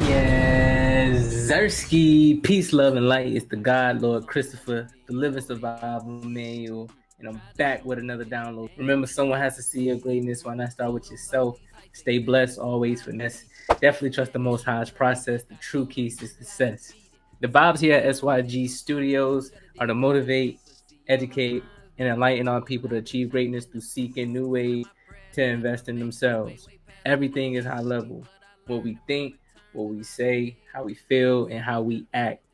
Yes, Zersky, peace, love, and light. It's the God, Lord Christopher, the living survival manual, and I'm back with another download. Remember, someone has to see your greatness. Why not start with yourself? Stay blessed, always finesse. Definitely trust the Most High's process. The true keys to success. The vibes here at SYG Studios are to motivate, educate, and enlighten our people to achieve greatness through seeking new ways to invest in themselves. Everything is high level. What we think, what we say, how we feel, and how we act.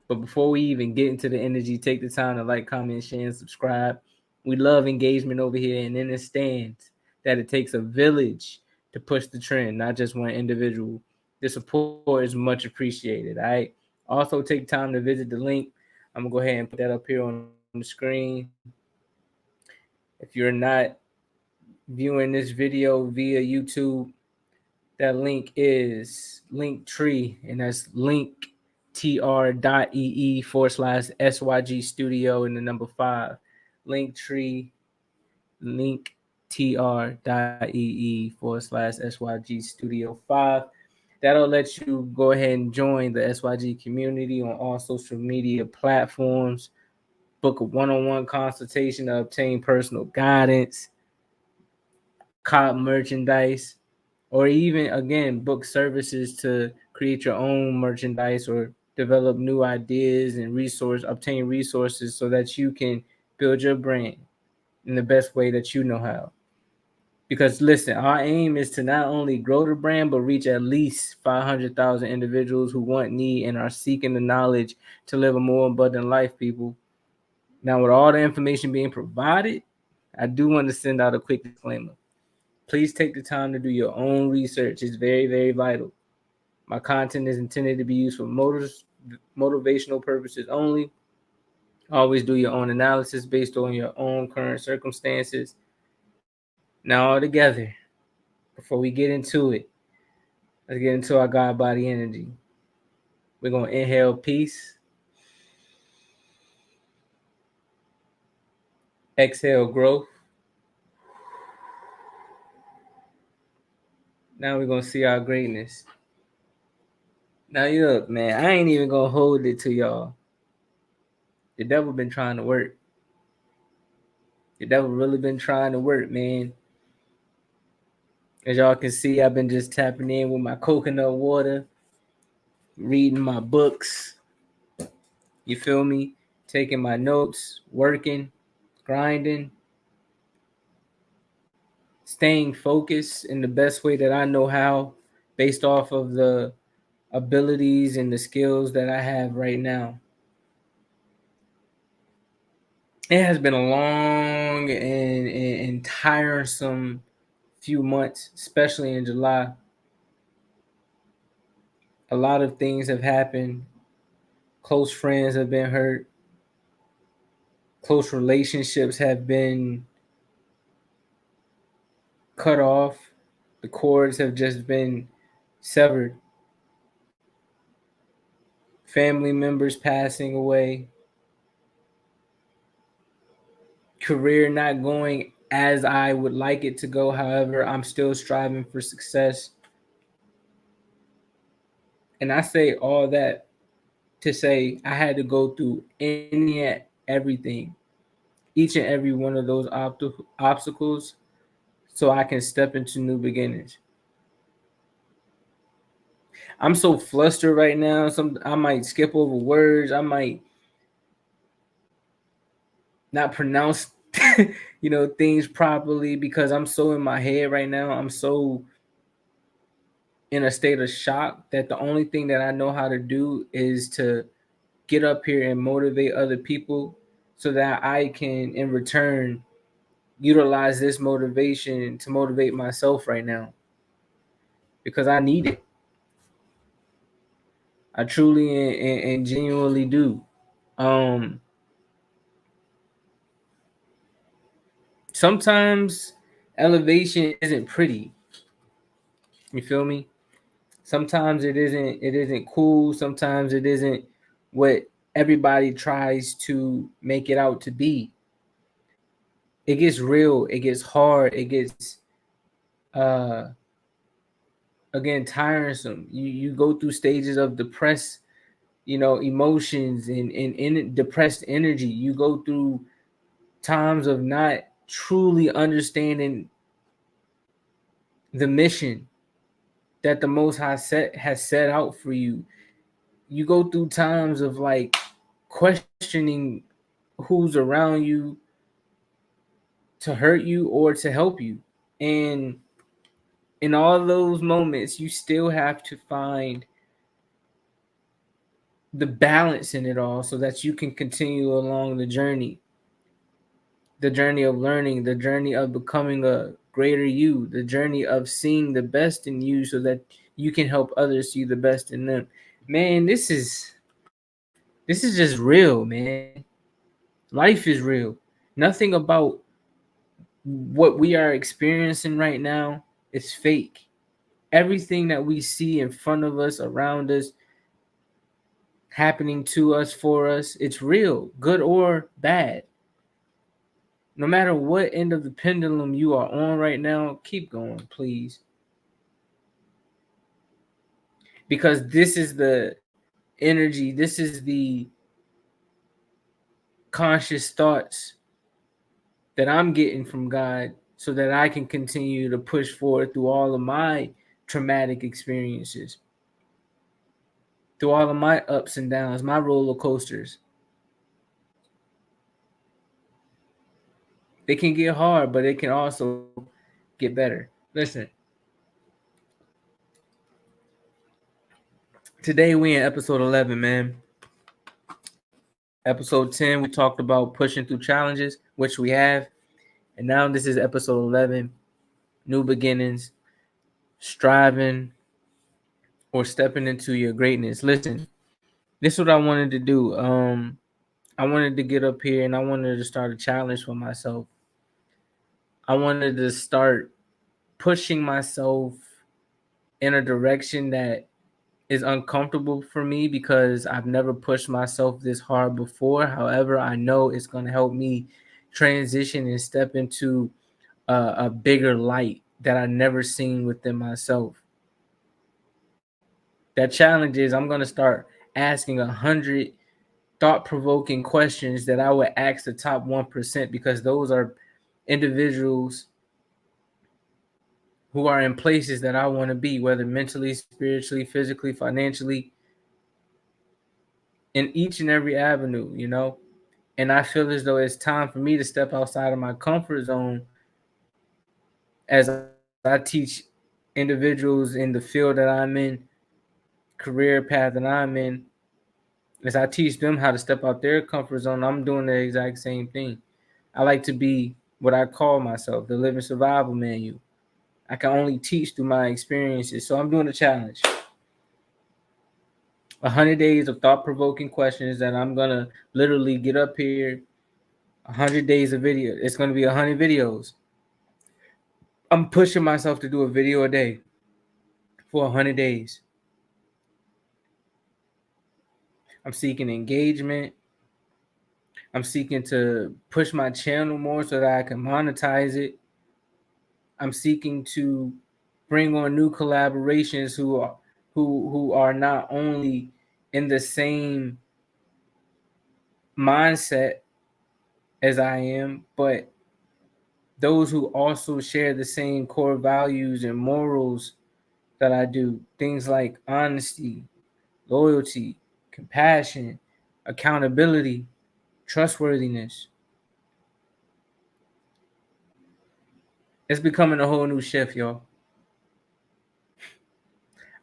But before we even get into the energy, take the time to like, comment, share, and subscribe. We love engagement over here and understand that it takes a village to push the trend, not just one individual. The support is much appreciated. All right. Also, take time to visit the link. I'm gonna go ahead and put that up here on the screen. If you're not viewing this video via YouTube, that link is Linktree, and that's linktr.ee/SYG studio and the number 5. Linktree, linktr.ee/SYG studio 5. That'll let you go ahead and join the SYG community on all social media platforms, book a one-on-one consultation to obtain personal guidance, cop merchandise, or even again book services to create your own merchandise or develop new ideas and obtain resources so that you can build your brand in the best way that you know how. Because listen, our aim is to not only grow the brand but reach at least 500,000 individuals who want, need, and are seeking the knowledge to live a more abundant life, people. Now, with all the information being provided, I do want to send out a quick disclaimer. Please take the time to do your own research. It's very, very vital. My content is intended to be used for motivational purposes only. Always do your own analysis based on your own current circumstances. Now, all together, before we get into it, let's get into our God body energy. We're going to inhale peace, exhale growth. Now we're going to see our greatness. Now, look, man, I ain't even going to hold it to y'all. The devil been trying to work. The devil really been trying to work, man. As y'all can see, I've been just tapping in with my coconut water, reading my books. You feel me? Taking my notes, working, grinding, staying focused in the best way that I know how, based off of the abilities and the skills that I have right now. It has been a long and tiresome few months, especially in July. A lot of things have happened. Close friends have been hurt. Close relationships have been cut off. The cords have just been severed. Family members passing away. Career not going as I would like it to go. However, I'm still striving for success. And I say all that to say I had to go through any and everything, each and every one of those obstacles, so I can step into new beginnings. I'm so flustered right now. I might skip over words. I might not pronounce things properly because I'm so in my head right now. I'm so in a state of shock that the only thing that I know how to do is to get up here and motivate other people so that I can in return utilize this motivation to motivate myself right now, because I need it. I truly and genuinely do. Sometimes elevation isn't pretty. You feel me? Sometimes it isn't cool. Sometimes it isn't what everybody tries to make it out to be. it gets real, it gets hard, it gets uh again tiresome. You go through stages of depressed, emotions and depressed energy. You go through times of not truly understanding the mission that the Most High has set out for you. You go through times of like questioning who's around you to hurt you or to help you. And in all those moments, you still have to find the balance in it all so that you can continue along the journey of learning, the journey of becoming a greater you, the journey of seeing the best in you so that you can help others see the best in them. Man, this is just real, man. Life is real. Nothing about what we are experiencing right now is fake. Everything that we see in front of us, around us, happening to us, for us, it's real, good or bad. No matter what end of the pendulum you are on right now, keep going, please. Because this is the energy, this is the conscious thoughts that I'm getting from God so that I can continue to push forward through all of my traumatic experiences, through all of my ups and downs, my roller coasters. They can get hard, but it can also get better. Listen, today we in episode 11, man. Episode 10, we talked about pushing through challenges, which we have. And now this is episode 11, new beginnings, striving or stepping into your greatness. Listen, this is what I wanted to do. I wanted to get up here and I wanted to start a challenge for myself. I wanted to start pushing myself in a direction that is uncomfortable for me because I've never pushed myself this hard before. However, I know it's going to help me transition and step into a bigger light that I never seen within myself. That challenge is I'm going to start asking 100 thought-provoking questions that I would ask the top 1% because those are individuals who are in places that I want to be, whether mentally, spiritually, physically, financially, in each and every avenue. And I feel as though it's time for me to step outside of my comfort zone as I teach individuals in the field that I'm in, career path that I'm in. As I teach them how to step out their comfort zone, I'm doing the exact same thing. I like to be what I call myself, the living survival manual. I can only teach through my experiences. So I'm doing a challenge. 100 days of thought-provoking questions that I'm going to literally get up here. 100 days of video. It's going to be 100 videos. I'm pushing myself to do a video a day for 100 days. I'm seeking engagement. I'm seeking to push my channel more so that I can monetize it. I'm seeking to bring on new collaborations who are not only in the same mindset as I am, but those who also share the same core values and morals that I do. Things like honesty, loyalty, compassion, accountability, trustworthiness. It's becoming a whole new shift, y'all.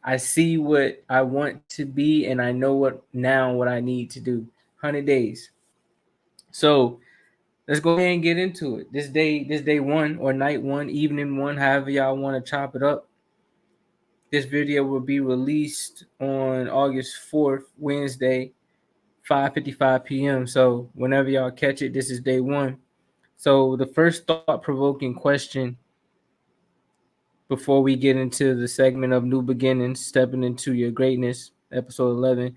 I see what I want to be and I know what I need to do. 100 days. So let's go ahead and get into it. This day one or night one, evening one, however y'all want to chop it up. This video will be released on August 4th, Wednesday, 5:55 p.m. So whenever y'all catch it, this is day one. So the first thought-provoking question before we get into the segment of new beginnings, stepping into your greatness, episode 11.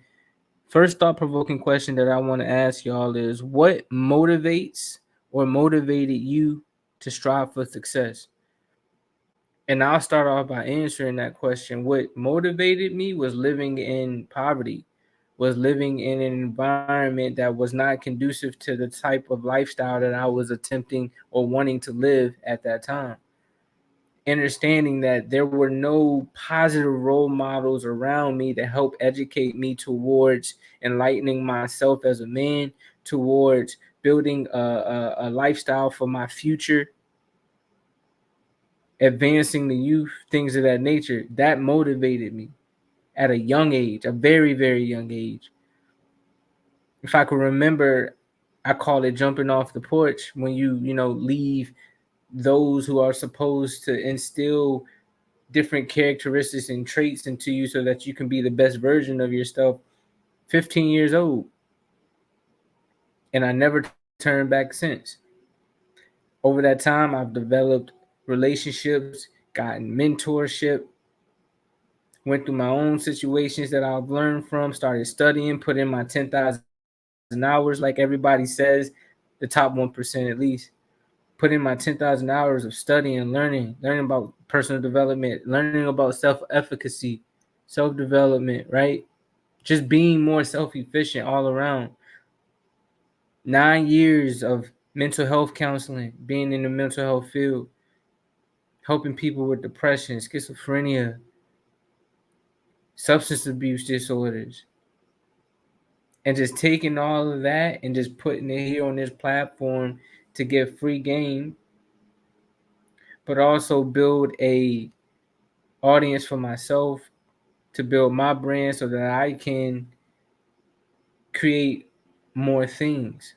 First thought-provoking question that I want to ask y'all is, what motivates or motivated you to strive for success? And I'll start off by answering that question. What motivated me was living in poverty, was living in an environment that was not conducive to the type of lifestyle that I was attempting or wanting to live at that time. Understanding that there were no positive role models around me to help educate me towards enlightening myself as a man, towards building a lifestyle for my future, advancing the youth, things of that nature. That motivated me at a young age, a very, very young age. If I could remember, I call it jumping off the porch when you leave those who are supposed to instill different characteristics and traits into you so that you can be the best version of yourself. 15 years old. And I never turned back since. Over that time, I've developed relationships, gotten mentorship, went through my own situations that I've learned from, started studying, put in my 10,000 hours, like everybody says, the top 1% at least. Put in my 10,000 hours of studying, learning about personal development, learning about self-efficacy, self-development, right? Just being more self-efficient all around. 9 years of mental health counseling, being in the mental health field, helping people with depression, schizophrenia, substance abuse disorders, and just taking all of that and just putting it here on this platform to get free game, but also build a audience for myself, to build my brand so that I can create more things.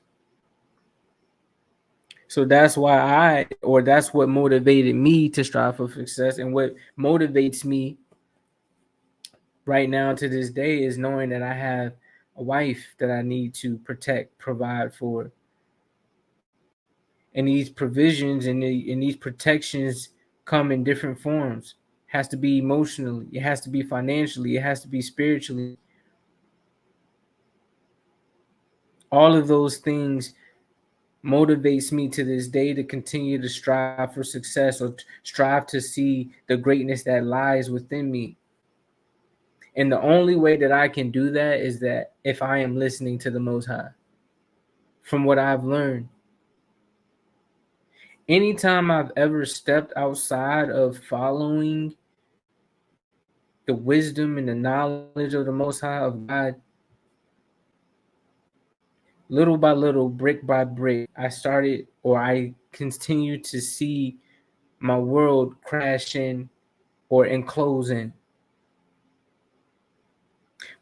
So that's why that's what motivated me to strive for success. And what motivates me right now to this day is knowing that I have a wife that I need to protect, provide for. And these provisions and these protections come in different forms. It has to be emotionally, it has to be financially, it has to be spiritually. All of those things motivates me to this day to continue to strive for success or strive to see the greatness that lies within me. And the only way that I can do that is that if I am listening to the Most High. From what I've learned, anytime I've ever stepped outside of following the wisdom and the knowledge of the Most High, of God, little by little, brick by brick, I continue to see my world crash in or enclose in.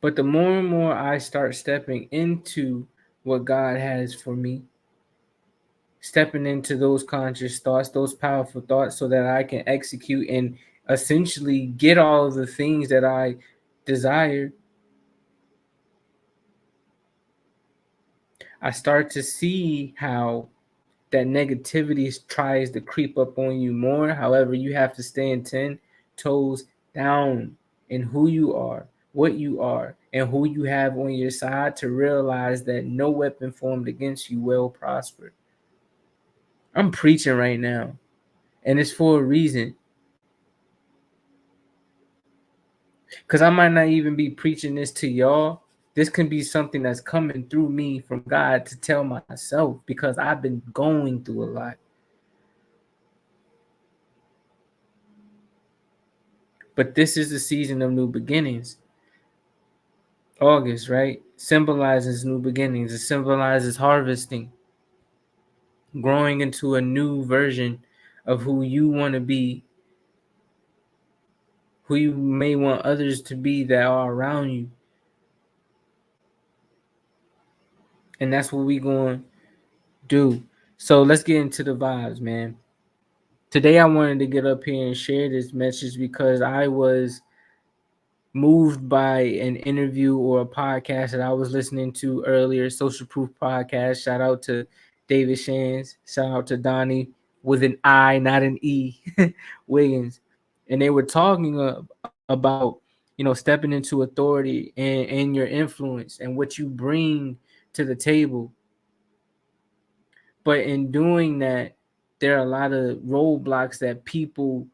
But the more and more I start stepping into what God has for me, stepping into those conscious thoughts, those powerful thoughts, so that I can execute and essentially get all of the things that I desire, I start to see how that negativity tries to creep up on you more. However, you have to stand 10 toes down in who you are, what you are, and who you have on your side to realize that no weapon formed against you will prosper. I'm preaching right now, and it's for a reason. Because I might not even be preaching this to y'all. This can be something that's coming through me from God to tell myself, because I've been going through a lot. But this is the season of new beginnings. August, right? Symbolizes new beginnings. It symbolizes harvesting, growing into a new version of who you want to be, who you may want others to be that are around you. And that's what we going to do. So let's get into the vibes, man. Today I wanted to get up here and share this message because I was moved by an interview or a podcast that I was listening to earlier, Social Proof Podcast. Shout out to David Shands. Shout out to Donnie with an I, not an E, Wiggins. And they were talking about, stepping into authority and your influence and what you bring to the table. But in doing that, there are a lot of roadblocks that people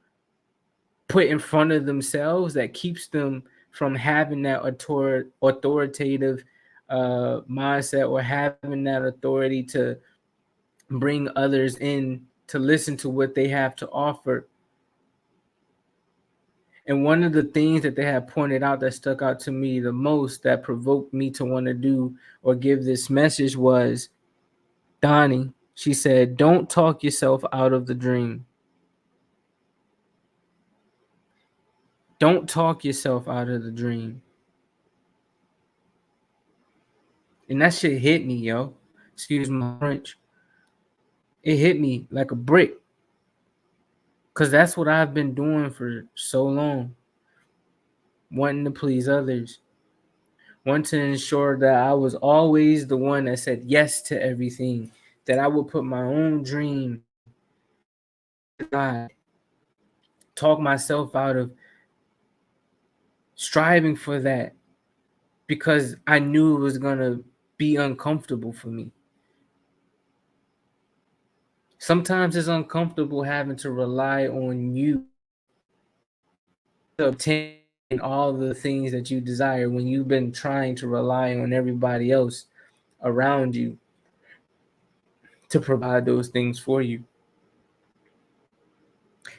put in front of themselves that keeps them from having that authoritative mindset, or having that authority to bring others in to listen to what they have to offer. And one of the things that they have pointed out that stuck out to me the most, that provoked me to want to do or give this message, was Donnie. She said, "Don't talk yourself out of the dream. Don't talk yourself out of the dream." And that shit hit me, yo. Excuse my French. It hit me like a brick. Because that's what I've been doing for so long. Wanting to please others. Wanting to ensure that I was always the one that said yes to everything. That I would put my own dream aside. Talk myself out of striving for that. Because I knew it was going to be uncomfortable for me. Sometimes it's uncomfortable having to rely on you to obtain all the things that you desire when you've been trying to rely on everybody else around you to provide those things for you.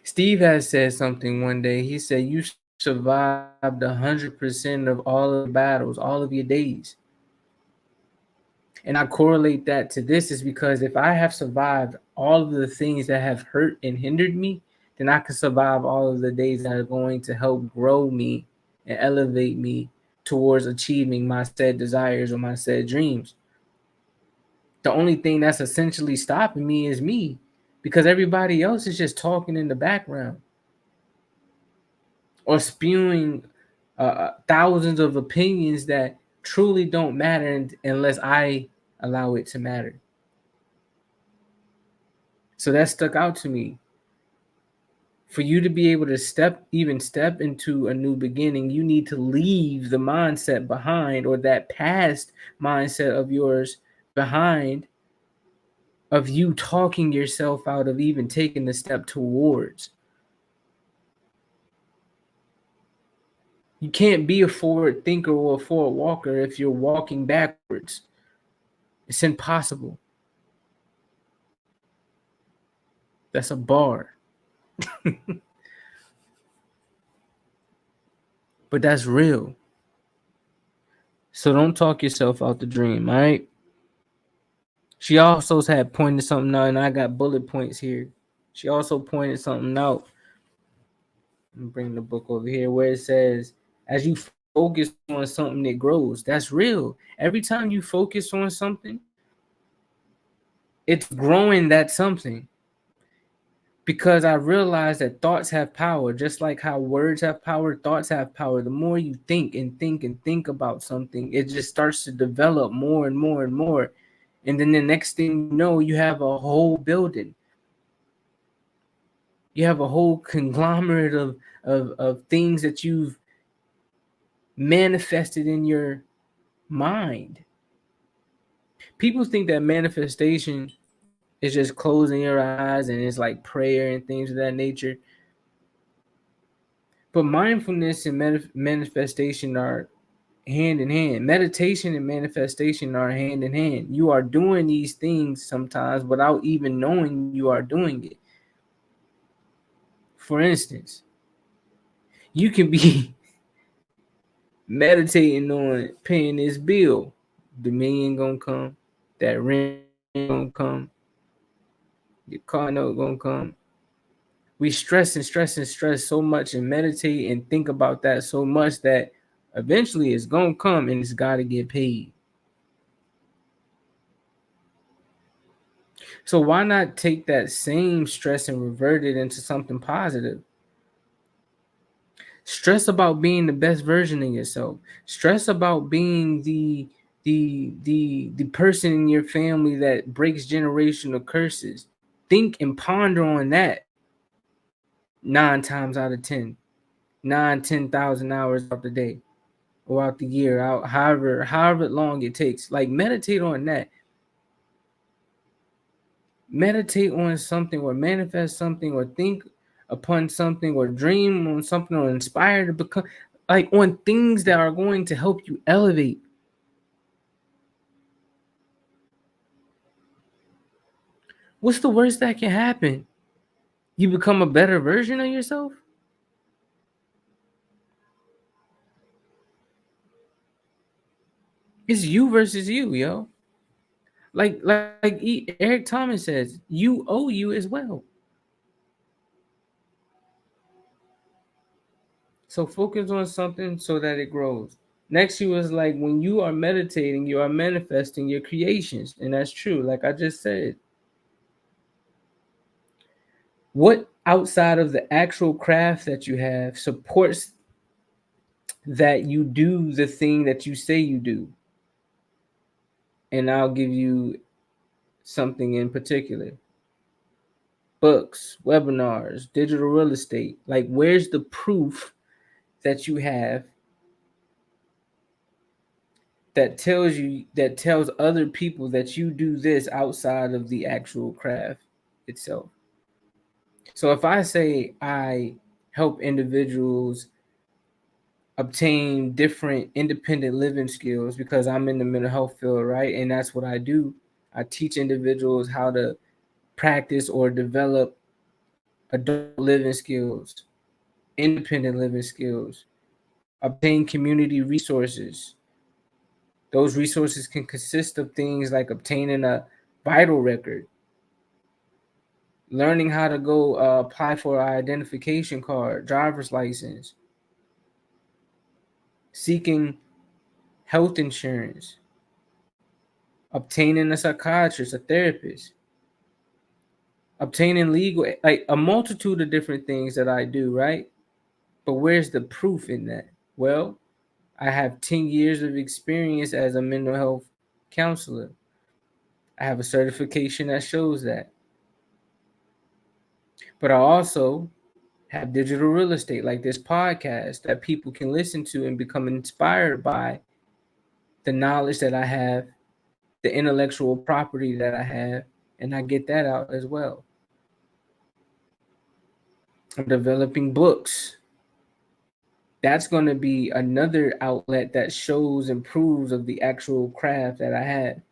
Steve has said something one day. He said, "You survived 100% of all of your battles, all of your days." And I correlate that to this is because if I have survived all of the things that have hurt and hindered me, then I can survive all of the days that are going to help grow me and elevate me towards achieving my said desires or my said dreams. The only thing that's essentially stopping me is me, because everybody else is just talking in the background or spewing thousands of opinions that truly don't matter unless I allow it to matter. So that stuck out to me. For you to be able to step into a new beginning, you need to leave the mindset behind, or that past mindset of yours behind, of you talking yourself out of even taking the step towards. You can't be a forward thinker or a forward walker if you're walking backwards. It's impossible. That's a bar. But that's real. So don't talk yourself out the dream, all right? She also had pointed something out, and I got bullet points here. She also pointed something out. Let me bring the book over here where it says, as you focus on something, it grows. That's real. Every time you focus on something, it's growing that something. Because I realized that thoughts have power, just like how words have power, thoughts have power. The more you think and think and think about something, it just starts to develop more and more and more. And then the next thing you know, you have a whole building. You have a whole conglomerate of things that you've manifested in your mind. People think that manifestation is just closing your eyes and it's like prayer and things of that nature. But mindfulness and manifestation are hand in hand. Meditation and manifestation are hand in hand. You are doing these things sometimes without even knowing you are doing it. For instance, you can be meditating on paying this bill. The million gonna come, that rent gonna come, your car note gonna come. We stress and stress and stress so much and meditate and think about that so much that eventually it's gonna come and it's gotta get paid. So why not take that same stress and revert it into something positive? Stress about being the best version of yourself. Stress about being the person in your family that breaks generational curses. Think and ponder on that 9 times out of 10. 10,000 hours out the day or out the year, out however long it takes. Like meditate on that. meditate on something or manifest something or think upon something or dream on something or inspire to become like on things that are going to help you elevate. What's the worst that can happen? You become a better version of yourself? It's you versus you, yo. Eric Thomas says, you owe you as well. So focus on something so that it grows. Next, he was like, when you are meditating, you are manifesting your creations. And that's true, like I just said. What outside of the actual craft that you have supports that you do the thing that you say you do? And I'll give you something in particular: books, webinars, digital real estate. Like, where's the proof that you have that tells other people that you do this outside of the actual craft itself? So if I say I help individuals obtain different independent living skills because I'm in the mental health field, right? And that's what I do. I teach individuals how to practice or develop adult living skills, independent living skills, obtain community resources. Those resources can consist of things like obtaining a vital record, learning how to go apply for an identification card, driver's license, seeking health insurance, obtaining a psychiatrist, a therapist, obtaining legal, like a multitude of different things that I do, right? But where's the proof in that? Well, I have 10 years of experience as a mental health counselor. I have a certification that shows that. But I also have digital real estate, like this podcast that people can listen to and become inspired by the knowledge that I have, the intellectual property that I have, and I get that out as well. I'm developing books. That's going to be another outlet that shows and proves of the actual craft that I had.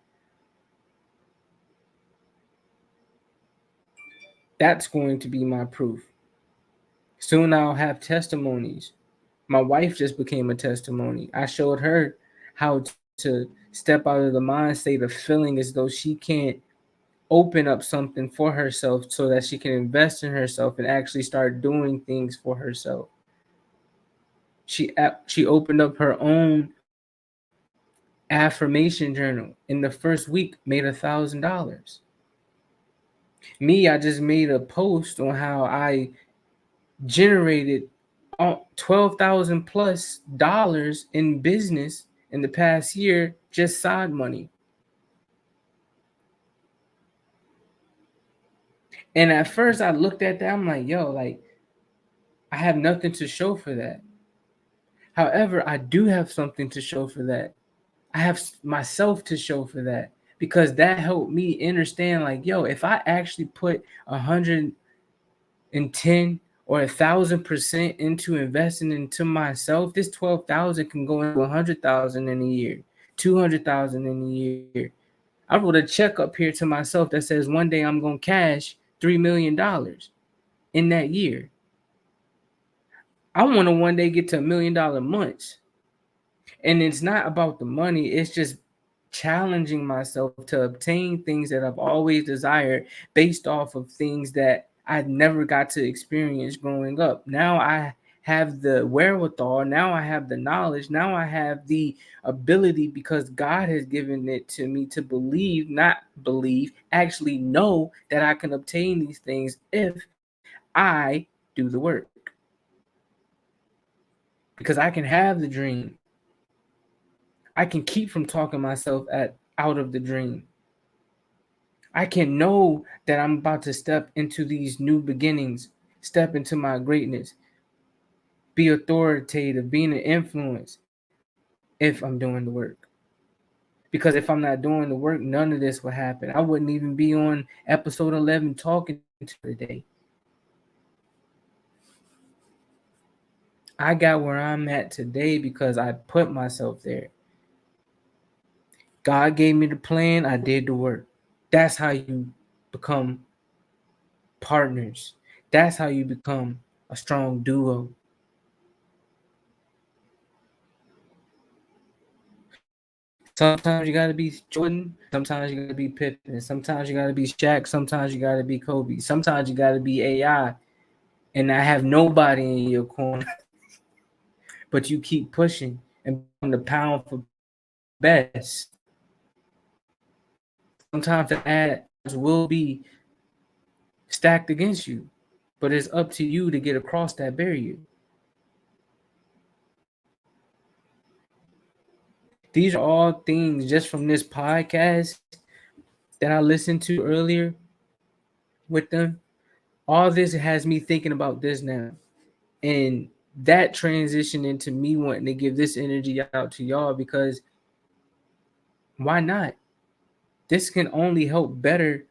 That's going to be my proof. Soon I'll have testimonies. My wife just became a testimony. I showed her how to step out of the mind state of feeling as though she can't open up something for herself so that she can invest in herself and actually start doing things for herself. She opened up her own affirmation journal. In the first week, made $1,000. Me, I just made a post on how I generated 12,000 plus dollars in business in the past year, just side money. And at first I looked at that, I'm like, yo, like, I have nothing to show for that. However, I do have something to show for that. I have myself to show for that, because that helped me understand, like, yo, if I actually put 110 or 1,000% into investing into myself, this 12,000 can go into 100,000 in a year, 200,000 in a year. I wrote a check up here to myself that says one day I'm gonna cash $3 million in that year. I want to one day get to $1 million months. And it's not about the money, it's just challenging myself to obtain things that I've always desired based off of things that I never got to experience growing up. Now I have the wherewithal, now I have the knowledge, now I have the ability, because God has given it to me, to believe, not believe, actually know that I can obtain these things if I do the work. Because I can have the dream, I can keep from talking myself out of the dream. I can know that I'm about to step into these new beginnings, step into my greatness, be authoritative, being an influence if I'm doing the work. Because if I'm not doing the work, none of this would happen. I wouldn't even be on episode 11 talking to you today. I got where I'm at today because I put myself there. God gave me the plan, I did the work. That's how you become partners. That's how you become a strong duo. Sometimes you gotta be Jordan, sometimes you gotta be Pippen, sometimes you gotta be Shaq, sometimes you gotta be Kobe, sometimes you gotta be AI, and I have nobody in your corner, but you keep pushing and become the pound for best. Sometimes the odds will be stacked against you, but it's up to you to get across that barrier. These are all things just from this podcast that I listened to earlier with them. All this has me thinking about this now. And that transitioned into me wanting to give this energy out to y'all because why not? This can only help better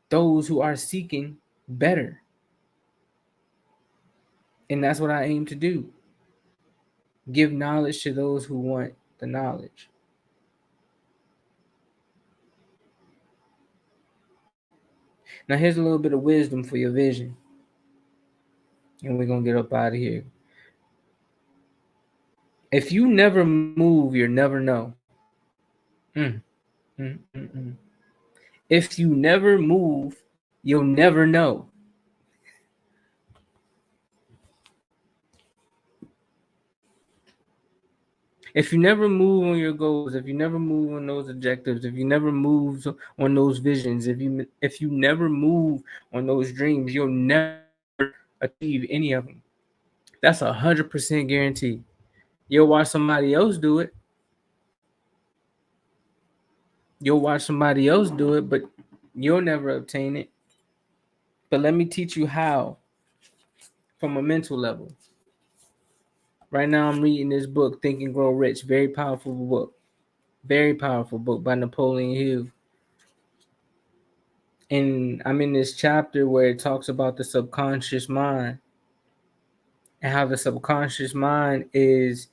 those who are seeking better. And that's what I aim to do. Give knowledge to those who want the knowledge. Now, here's a little bit of wisdom for your vision. And we're going to get up out of here. If you never move, you'll never know. Mm, mm, mm, mm. If you never move, you'll never know. If you never move on your goals, if you never move on those objectives, if you never move on those visions, if you never move on those dreams, you'll never achieve any of them. That's 100% guarantee. You'll watch somebody else do it. You'll watch somebody else do it, but you'll never obtain it. But let me teach you how from a mental level. Right now, I'm reading this book, Think and Grow Rich. Very powerful book. Very powerful book by Napoleon Hill. And I'm in this chapter where it talks about the subconscious mind and how the subconscious mind is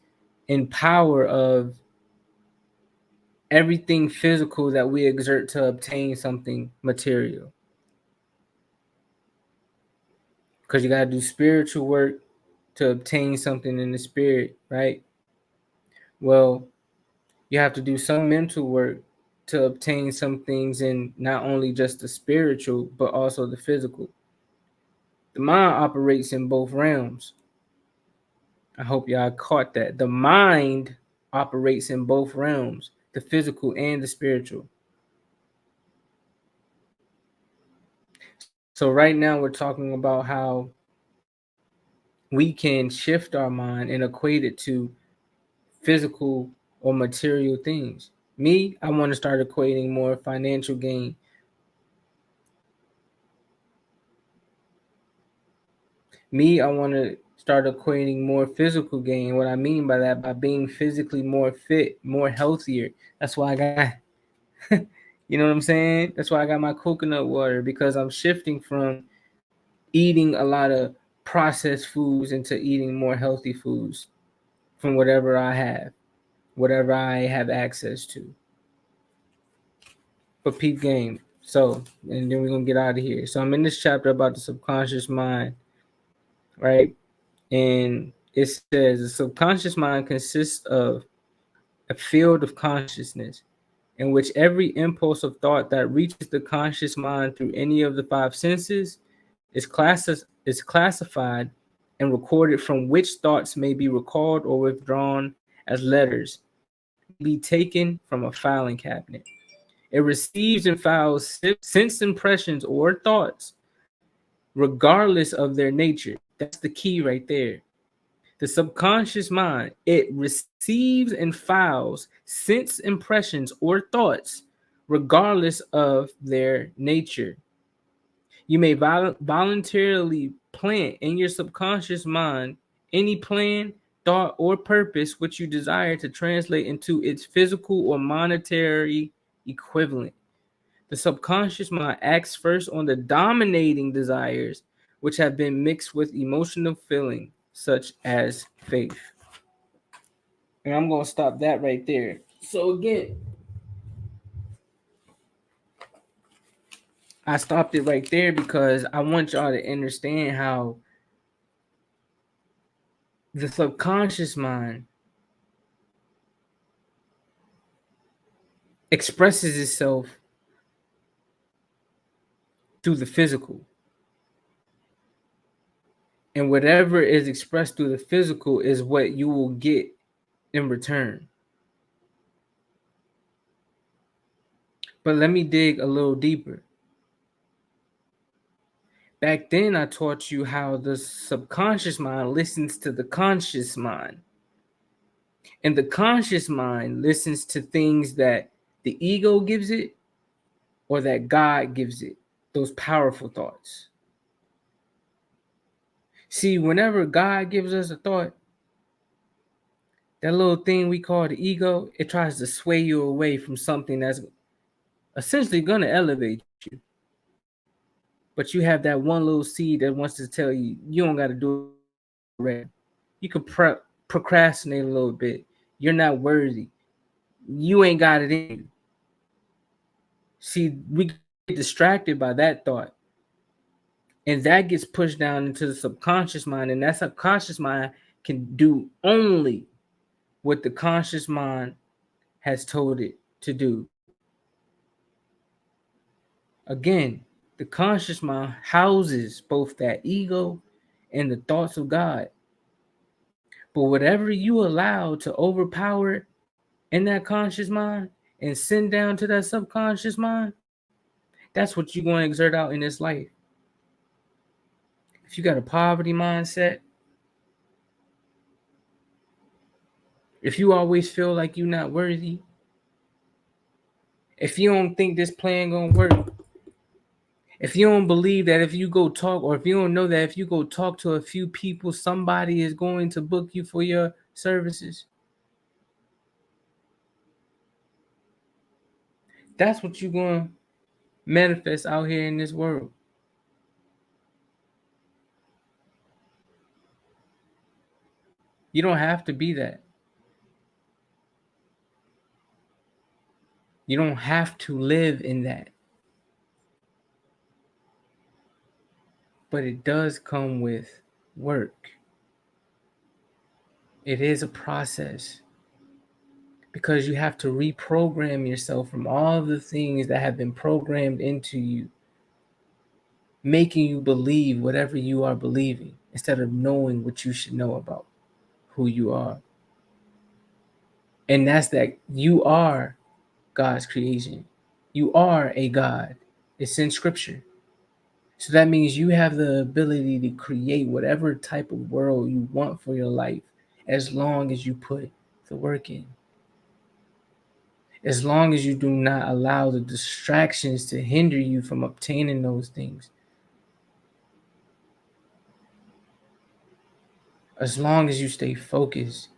in power of everything physical that we exert to obtain something material. Because you got to do spiritual work to obtain something in the spirit, right? Well, you have to do some mental work to obtain some things in not only just the spiritual, but also the physical. The mind operates in both realms. I hope y'all caught that. The mind operates in both realms, the physical and the spiritual. So right now we're talking about how we can shift our mind and equate it to physical or material things. Me, I want to start equating more financial gain. Me, I want to start equating more physical gain. What I mean by that, by being physically more fit, more healthier. That's why I got, you know what I'm saying? That's why I got my coconut water because I'm shifting from eating a lot of processed foods into eating more healthy foods from whatever I have access to. But peep game. So, and then we're going to get out of here. So, I'm in this chapter about the subconscious mind, right? And it says the subconscious mind consists of a field of consciousness in which every impulse of thought that reaches the conscious mind through any of the five senses is classified and recorded, from which thoughts may be recalled or withdrawn as letters may be taken from a filing cabinet. It receives and files sense impressions or thoughts regardless of their nature. That's the key right there. The subconscious mind, it receives and files sense impressions or thoughts regardless of their nature. You may voluntarily plant in your subconscious mind any plan, thought, or purpose which you desire to translate into its physical or monetary equivalent. The subconscious mind acts first on the dominating desires which have been mixed with emotional feeling, such as faith. And I'm going to stop that right there. So again, I stopped it right there because I want y'all to understand how the subconscious mind expresses itself through the physical. And whatever is expressed through the physical is what you will get in return. But let me dig a little deeper. Back then, I taught you how the subconscious mind listens to the conscious mind. And the conscious mind listens to things that the ego gives it or that God gives it, those powerful thoughts. See, whenever God gives us a thought, that little thing we call the ego, it tries to sway you away from something that's essentially going to elevate you. But you have that one little seed that wants to tell you, you don't got to do it right. You can procrastinate a little bit. You're not worthy. You ain't got it in you. See, we get distracted by that thought. And that gets pushed down into the subconscious mind. And that subconscious mind can do only what the conscious mind has told it to do. Again, the conscious mind houses both that ego and the thoughts of God. But whatever you allow to overpower in that conscious mind and send down to that subconscious mind, that's what you're going to exert out in this life. If you got a poverty mindset, if you always feel like you're not worthy, if you don't think this plan gonna work, if you don't believe that if you go talk, or if you don't know that if you go talk to a few people, somebody is going to book you for your services, that's what you're going to manifest out here in this world. You don't have to be that. You don't have to live in that. But it does come with work. It is a process. Because you have to reprogram yourself from all the things that have been programmed into you, making you believe whatever you are believing instead of knowing what you should know about who you are. And that's that you are God's creation. You are a God. It's in scripture. So that means you have the ability to create whatever type of world you want for your life as long as you put the work in. As long as you do not allow the distractions to hinder you from obtaining those things. As long as you stay focused.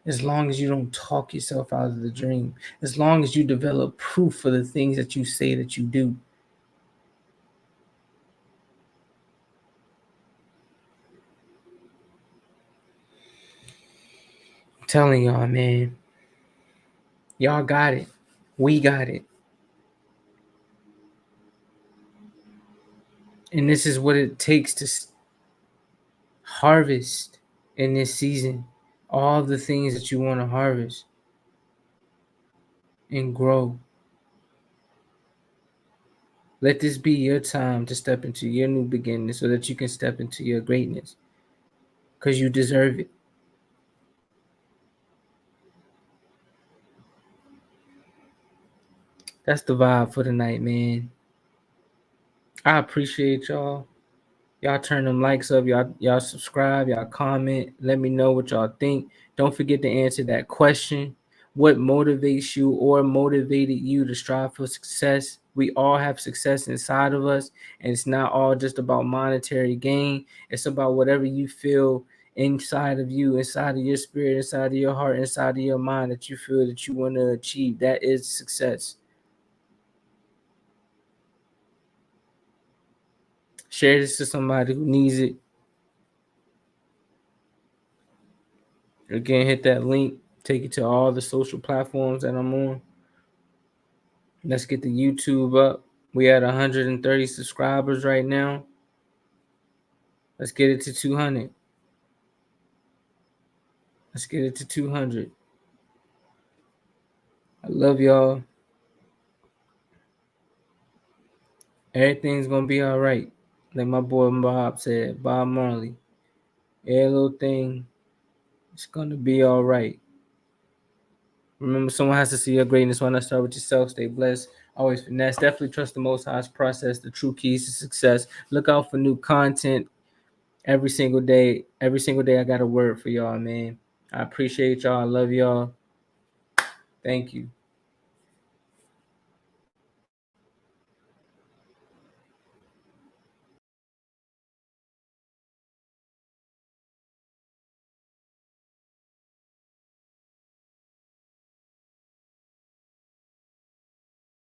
As long as you don't talk yourself out of the dream. As long as you develop proof for the things that you say that you do. I'm telling y'all, man. Y'all got it. We got it. And this is what it takes to harvest in this season. All the things that you want to harvest and grow. Let this be your time to step into your new beginning so that you can step into your greatness. Because you deserve it. That's the vibe for the night, man. I appreciate y'all. Y'all turn them likes up. Y'all subscribe. Y'all comment. Let me know what y'all think. Don't forget to answer that question. What motivates you or motivated you to strive for success? We all have success inside of us, and it's not all just about monetary gain. It's about whatever you feel inside of you, inside of your spirit, inside of your heart, inside of your mind that you feel that you want to achieve. That is success. Share this to somebody who needs it. Again, hit that link, take you to all the social platforms that I'm on. Let's get the YouTube up. We at 130 subscribers right now. Let's get it to 200. Let's get it to 200. I love y'all. Everything's gonna be all right. Like my boy Bob said, Bob Marley. Every little thing is gonna be all right. Remember, someone has to see your greatness. Why not start with yourself? Stay blessed. Always finesse. Definitely trust the Most High's process. The true keys to success. Look out for new content every single day. Every single day, I got a word for y'all, man. I appreciate y'all. I love y'all. Thank you.